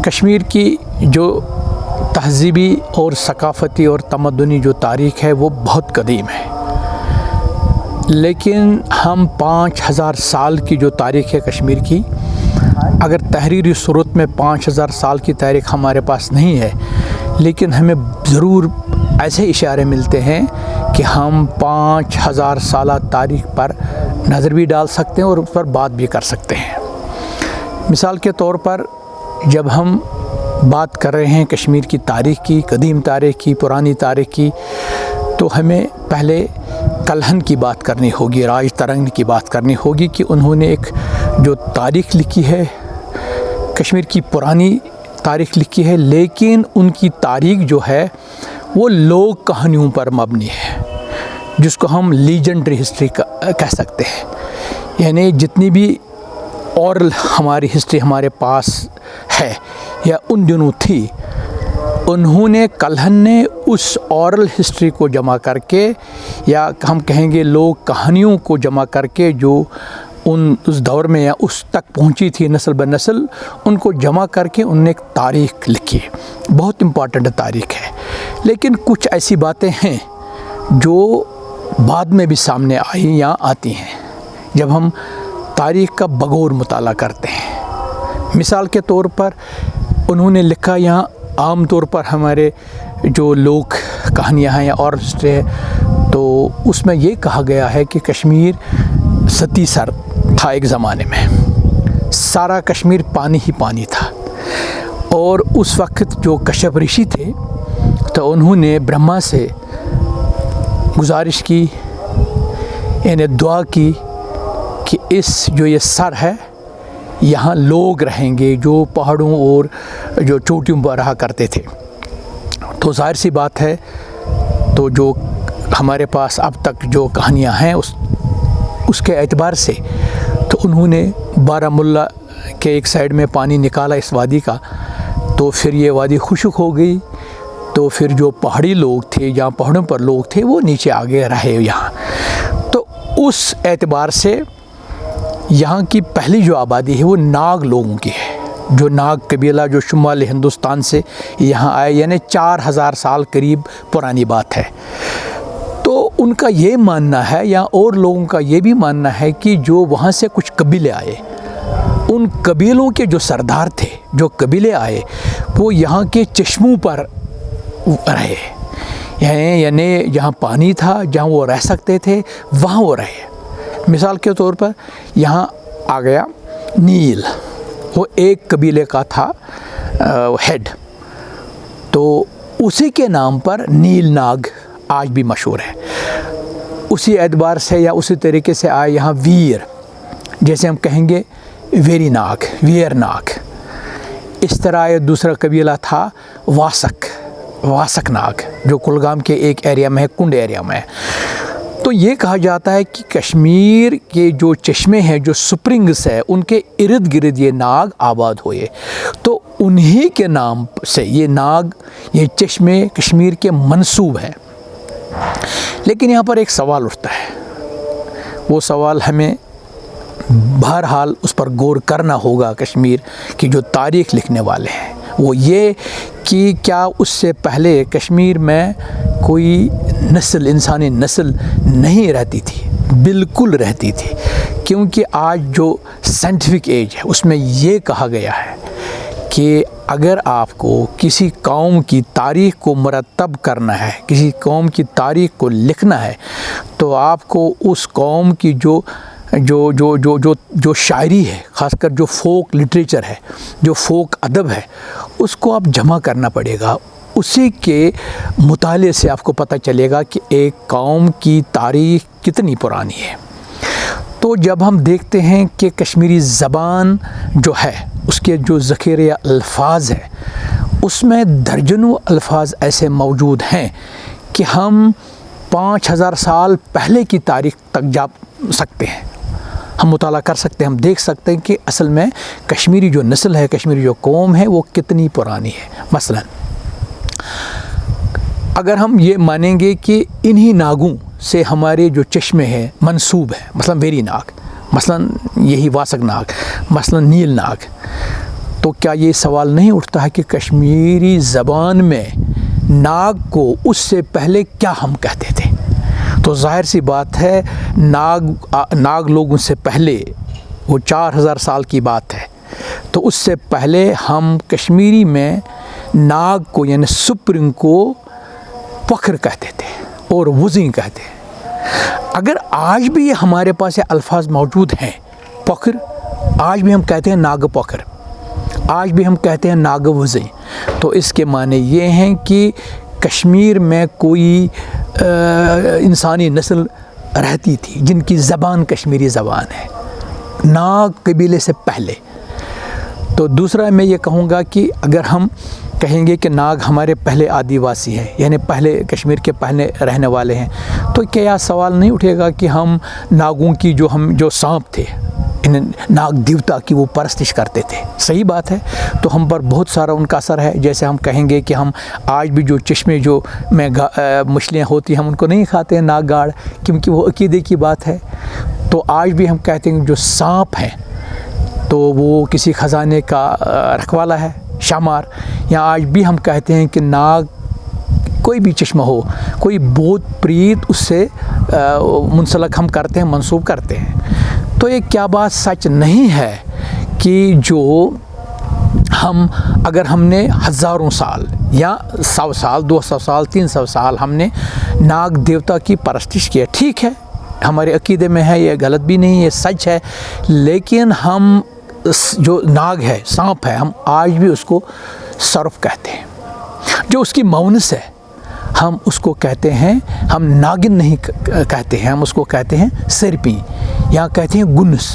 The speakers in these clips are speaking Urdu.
کشمیر کی جو تہذیبی اور ثقافتی اور تمدنی جو تاریخ ہے وہ بہت قدیم ہے، لیکن ہم 5000 سال کی جو تاریخ ہے کشمیر کی، اگر تحریری صورت میں 5000 سال کی تاریخ ہمارے پاس نہیں ہے، لیکن ہمیں ضرور ایسے اشارے ملتے ہیں کہ ہم 5000 سالہ تاریخ پر نظر بھی ڈال سکتے ہیں اور اس پر بات بھی کر سکتے ہیں۔ مثال کے طور پر جب ہم بات کر رہے ہیں کشمیر کی تاریخ کی، قدیم تاریخ کی، پرانی تاریخ کی، تو ہمیں پہلے کلہن کی بات کرنی ہوگی، راج ترنگ کی بات کرنی ہوگی کہ انہوں نے ایک جو تاریخ لکھی ہے، کشمیر کی پرانی تاریخ لکھی ہے، لیکن ان کی تاریخ جو ہے وہ لوک کہانیوں پر مبنی ہے، جس کو ہم لیجنڈری ہسٹری کہہ سکتے ہیں۔ یعنی جتنی بھی اورل ہماری ہسٹری ہمارے پاس ہے یا ان دنوں تھی، انہوں نے کلہن نے اس اورل ہسٹری کو جمع کر کے، یا ہم کہیں گے لوک کہانیوں کو جمع کر کے، جو اس دور میں یا اس تک پہنچی تھی نسل بہ نسل، ان کو جمع کر کے انہوں نے ایک تاریخ لکھی، بہت امپورٹنٹ تاریخ ہے۔ لیکن کچھ ایسی باتیں ہیں جو بعد میں بھی سامنے آئیں یا آتی ہیں جب ہم تاریخ کا بغور مطالعہ کرتے ہیں۔ مثال کے طور پر انہوں نے لکھا، یہاں عام طور پر ہمارے جو لوک کہانیاں ہیں یا اور ہسٹری ہے، تو اس میں یہ کہا گیا ہے کہ کشمیر ستی سر تھا ایک زمانے میں، سارا کشمیر پانی ہی پانی تھا، اور اس وقت جو کشپ رشی تھے تو انہوں نے برہما سے گزارش کی، یعنی دعا کی کہ جو یہ سر ہے یہاں لوگ رہیں گے جو پہاڑوں اور جو چوٹیوں پر رہا کرتے تھے۔ تو ظاہر سی بات ہے، تو جو ہمارے پاس اب تک جو کہانیاں ہیں اس کے اعتبار سے تو انہوں نے بارہمولہ کے ایک سائڈ میں پانی نکالا اس وادی کا، تو پھر یہ وادی خشک ہو گئی، تو پھر جو پہاڑی لوگ تھے، جہاں پہاڑوں پر لوگ تھے، وہ نیچے آگے رہے یہاں۔ تو اس اعتبار سے یہاں کی پہلی جو آبادی ہے وہ ناگ لوگوں کی ہے، جو ناگ قبیلہ جو شمال ہندوستان سے یہاں آئے، یعنی 4000 سال قریب پرانی بات ہے۔ تو ان کا یہ ماننا ہے، یا اور لوگوں کا یہ بھی ماننا ہے کہ جو وہاں سے کچھ قبیلے آئے، ان قبیلوں کے جو سردار تھے، جو قبیلے آئے، وہ یہاں کے چشموں پر رہے، یعنی جہاں پانی تھا، جہاں وہ رہ سکتے تھے، وہاں وہ رہے۔ مثال کے طور پر یہاں آ گیا نیل، وہ ایک قبیلے کا تھا ہیڈ، تو اسی کے نام پر نیل ناگ آج بھی مشہور ہے۔ اسی اعتبار سے یا اسی طریقے سے آئے یہاں ویر، جیسے ہم کہیں گے ویری ناگ، ویر ناگ۔ اس طرح یہ دوسرا قبیلہ تھا واسک ناگ، جو کلگام کے ایک ایریا میں ہے، کنڈ ایریا میں ہے۔ تو یہ کہا جاتا ہے کہ کشمیر کے جو چشمے ہیں، جو سپرنگس ہے، ان کے ارد گرد یہ ناگ آباد ہوئے، تو انہی کے نام سے یہ ناگ، یہ چشمے کشمیر کے منسوب ہیں۔ لیکن یہاں پر ایک سوال اٹھتا ہے، وہ سوال ہمیں بہرحال اس پر غور کرنا ہوگا کشمیر کی جو تاریخ لکھنے والے ہیں، وہ یہ کہ کیا اس سے پہلے کشمیر میں کوئی نسل، انسانی نسل نہیں رہتی تھی؟ بالکل رہتی تھی، کیونکہ آج جو سائنٹیفک ایج ہے اس میں یہ کہا گیا ہے کہ اگر آپ کو کسی قوم کی تاریخ کو مرتب کرنا ہے، کسی قوم کی تاریخ کو لکھنا ہے، تو آپ کو اس قوم کی جو شاعری ہے، خاص کر جو فوک لٹریچر ہے، جو فوک ادب ہے، اس کو آپ جمع کرنا پڑے گا۔ اسی کے مطالعے سے آپ کو پتہ چلے گا کہ ایک قوم کی تاریخ کتنی پرانی ہے۔ تو جب ہم دیکھتے ہیں کہ کشمیری زبان جو ہے، اس کے جو ذخیرہ الفاظ ہے، اس میں درجنوں الفاظ ایسے موجود ہیں کہ ہم 5000 سال پہلے کی تاریخ تک جا سکتے ہیں، ہم مطالعہ کر سکتے ہیں، ہم دیکھ سکتے ہیں کہ اصل میں کشمیری جو نسل ہے، کشمیری جو قوم ہے، وہ کتنی پرانی ہے۔ مثلا اگر ہم یہ مانیں گے کہ انہی ناگوں سے ہمارے جو چشمے ہیں منسوب ہیں، مثلا ویری ناگ، مثلا یہی واسک ناگ، مثلا نیل ناگ، تو تو کیا یہ سوال نہیں اٹھتا ہے کہ کشمیری زبان میں ناگ کو اس سے پہلے کیا ہم کہتے تھے؟ تو ظاہر سی بات ہے ناگ لوگوں سے پہلے وہ 4000 سال کی بات ہے، تو اس سے پہلے ہم کشمیری میں ناگ کو یعنی سپرنگ کو پکھر کہتے تھے اور وزیں کہتے ہیں۔ اگر آج بھی یہ ہمارے پاس یہ الفاظ موجود ہیں، پکھر، آج بھی ہم کہتے ہیں ناگ پکھر، آج بھی ہم کہتے ہیں ناگ وزیں، تو اس کے معنی یہ ہیں کہ کشمیر میں کوئی انسانی نسل رہتی تھی جن کی زبان کشمیری زبان ہے، ناگ قبیلے سے پہلے۔ تو دوسرا میں یہ کہوں گا کہ اگر ہم کہیں گے کہ ناگ ہمارے پہلے آدیواسی ہیں، یعنی پہلے کشمیر کے پہلے رہنے والے ہیں، تو کیا سوال نہیں اٹھے گا کہ ہم ناگوں کی جو سانپ تھے، ناگ دیوتا کی وہ پرستش کرتے تھے؟ صحیح بات ہے، تو ہم پر بہت سارا ان کا اثر ہے۔ جیسے ہم کہیں گے کہ ہم آج بھی جو چشمے جو میں مچھلیاں ہوتی ہیں ہم ان کو نہیں کھاتے ہیں، ناگ گاڑ، کیونکہ وہ عقیدے کی بات ہے۔ تو آج بھی ہم کہتے ہیں جو سانپ ہیں تو وہ کسی خزانے کا رکھوالا ہے، شامار، یا آج بھی ہم کہتے ہیں کہ ناگ کوئی بھی چشمہ ہو، کوئی بھوت پریت اس سے منسلک ہم کرتے ہیں، منسوب کرتے ہیں۔ تو یہ کیا بات سچ نہیں ہے کہ جو اگر ہم نے ہزاروں سال یا 100 سال 200 سال 300 سال ہم نے ناگ دیوتا کی پرستش کیا، ٹھیک ہے، ہمارے عقیدے میں ہے، یہ غلط بھی نہیں، یہ سچ ہے، لیکن ہم جو ناگ ہے، سانپ ہے، ہم آج بھی اس کو سرف کہتے ہیں۔ جو اس کی مونس ہے ہم اس کو کہتے ہیں، ہم ناگن نہیں کہتے ہیں، ہم اس کو کہتے ہیں سرپی یا کہتے ہیں گنس۔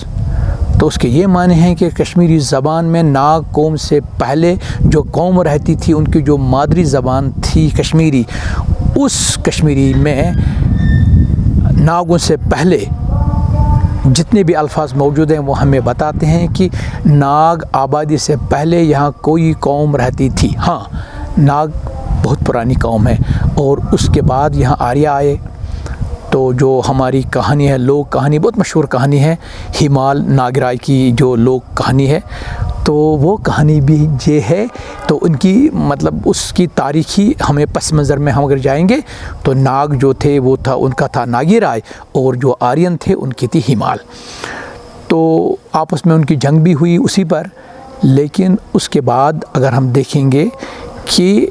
تو اس کے یہ معنی ہیں کہ کشمیری زبان میں ناگ قوم سے پہلے جو قوم رہتی تھی، ان کی جو مادری زبان تھی کشمیری، اس کشمیری میں ناگوں سے پہلے جتنے بھی الفاظ موجود ہیں وہ ہمیں بتاتے ہیں کہ ناگ آبادی سے پہلے یہاں کوئی قوم رہتی تھی۔ ہاں، ناگ بہت پرانی قوم ہے، اور اس کے بعد یہاں آریہ آئے۔ تو جو ہماری کہانی ہے، لوک کہانی، بہت مشہور کہانی ہے، ہیمال ناگرائے کی جو لوک کہانی ہے، تو وہ کہانی بھی یہ ہے، تو ان کی مطلب اس کی تاریخی ہمیں پس منظر میں ہم اگر جائیں گے تو ناگ جو تھے وہ تھا، ان کا تھا ناگرائے، اور جو آرین تھے ان کی تھی ہیمال۔ تو آپس میں ان کی جنگ بھی ہوئی اسی پر، لیکن اس کے بعد اگر ہم دیکھیں گے کہ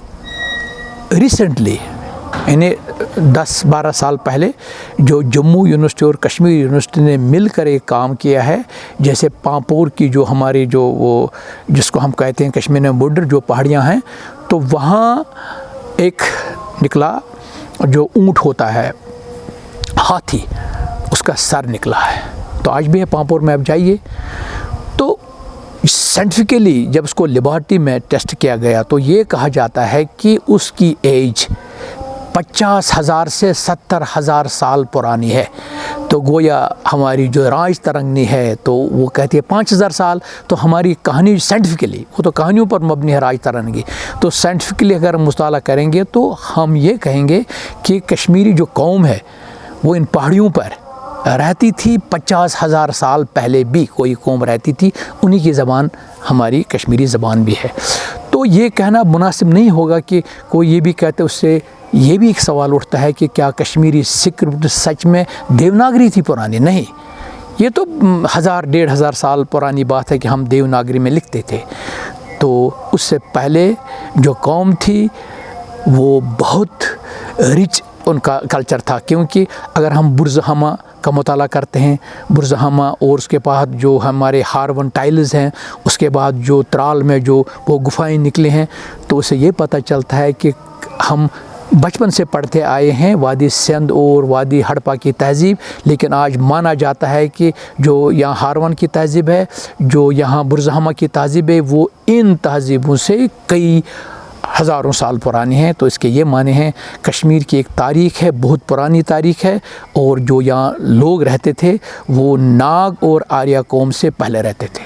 ریسنٹلی یعنی 10-12 سال پہلے جو جموں یونیورسٹی اور کشمیر یونیورسٹی نے مل کر ایک کام کیا ہے، جیسے پامپور کی جو ہماری جو وہ جس کو ہم کہتے ہیں کشمیر میں بارڈر جو پہاڑیاں ہیں، تو وہاں ایک نکلا جو اونٹ ہوتا ہے، ہاتھی، اس کا سر نکلا ہے۔ تو آج بھی ہے پامپور میں، آپ جائیے تو سائنٹیفکلی جب اس کو لیبارٹری میں ٹیسٹ کیا گیا تو یہ کہا جاتا ہے کہ اس کی ایج 50,000 سے 70,000 سال پرانی ہے۔ تو گویا ہماری جو راج ترنگنی ہے تو وہ کہتی ہے 5,000 سال۔ تو ہماری کہانی سائنٹیفکلی، وہ تو کہانیوں پر مبنی ہے راج ترنگی، تو سائنٹیفکلی اگر ہم مطالعہ کریں گے تو ہم یہ کہیں گے کہ کشمیری جو قوم ہے وہ ان پہاڑیوں پر رہتی تھی 50,000 سال پہلے بھی کوئی قوم رہتی تھی، انہی کی زبان ہماری کشمیری زبان بھی ہے۔ تو یہ کہنا مناسب نہیں ہوگا کہ کوئی یہ بھی کہتے، اس سے یہ بھی ایک سوال اٹھتا ہے کہ کیا کشمیری اسکرپٹ سچ میں دیوناگری تھی پرانی؟ نہیں، یہ تو 1,000-1,500 سال پرانی بات ہے کہ ہم دیوناگری میں لکھتے تھے۔ تو اس سے پہلے جو قوم تھی وہ بہت رچ ان کا کلچر تھا، کیونکہ اگر ہم برزہمہ کا مطالعہ کرتے ہیں، برزہمہ اور اس کے بعد جو ہمارے ہارون ٹائلز ہیں، اس کے بعد جو ترال میں جو وہ گفائیں نکلے ہیں، تو اسے یہ پتہ چلتا ہے کہ ہم بچپن سے پڑھتے آئے ہیں وادی سندھ اور وادی ہڑپا کی تہذیب، لیکن آج مانا جاتا ہے کہ جو یہاں ہارون کی تہذیب ہے، جو یہاں برزہمہ کی تہذیب ہے، وہ ان تہذیبوں سے کئی ہزاروں سال پرانی ہیں۔ تو اس کے یہ معنی ہیں کشمیر کی ایک تاریخ ہے، بہت پرانی تاریخ ہے، اور جو یہاں لوگ رہتے تھے وہ ناگ اور آریہ قوم سے پہلے رہتے تھے۔